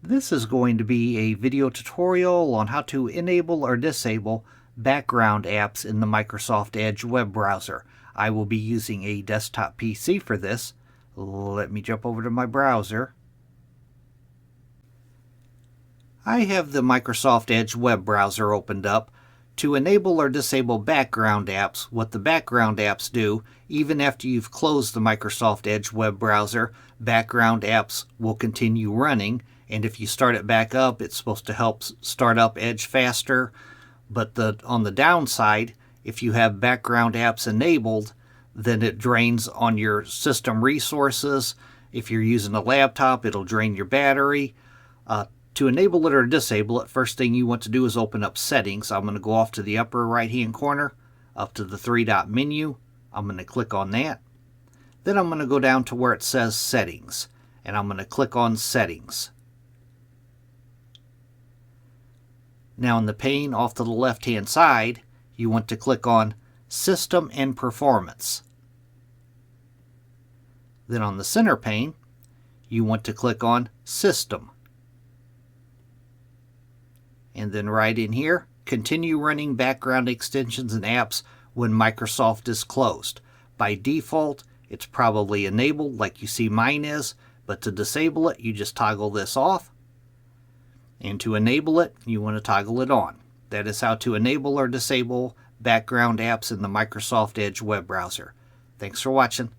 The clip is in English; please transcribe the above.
This is going to be a video tutorial on how to enable or disable background apps in the Microsoft Edge web browser. I will be using a desktop PC for this. Let me jump over to my browser. I have the Microsoft Edge web browser opened up. To enable or disable background apps, what the background apps do, even after you've closed the Microsoft Edge web browser, background apps will continue running. And if you start it back up, it's supposed to help start up Edge faster. But on the downside, if you have background apps enabled, then it drains on your system resources. If you're using a laptop, it'll drain your battery. To enable it or disable it, first thing you want to do is open up Settings. I'm going to go off to the upper right-hand corner, up to the three-dot menu. I'm going to click on that. Then I'm going to go down to where it says Settings, and I'm going to click on Settings. Now in the pane off to the left-hand side, you want to click on System and Performance. Then on the center pane, you want to click on System. And then right in here, continue running background extensions and apps when Microsoft is closed. By default, it's probably enabled like you see mine is, but to disable it, you just toggle this off. And to enable it, you want to toggle it on. That is how to enable or disable background apps in the Microsoft Edge web browser. Thanks for watching.